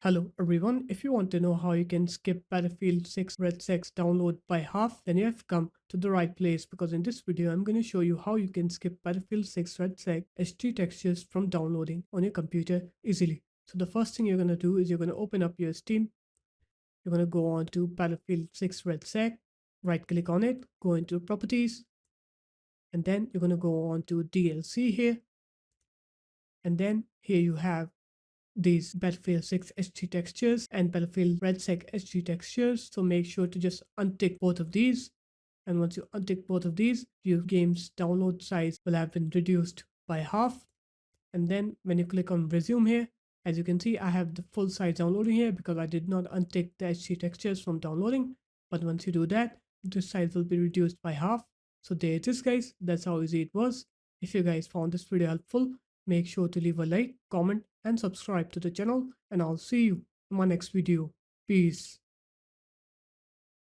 Hello everyone, if you want to know how you can skip Battlefield 6 RedSec's download by half, then you have come to the right place because in this video I'm going to show you how you can skip Battlefield 6 RedSec HD textures from downloading on your computer easily. So the first thing you're going to do is you're going to open up your Steam, you're going to go on to Battlefield 6 RedSec, right click on it, go into properties, and then you're going to go on to DLC here, and then here you have these Battlefield 6 HD textures and Battlefield RedSec HD textures. So make sure to just untick both of these. And once you untick both of these, your game's download size will have been reduced by half. And then when you click on resume here, as you can see, I have the full size downloading here because I did not untick the HD textures from downloading. But once you do that, the size will be reduced by half. So there it is, guys. That's how easy it was. If you guys found this video helpful, make sure to leave a like, comment, and subscribe to the channel. And I'll see you in my next video. Peace.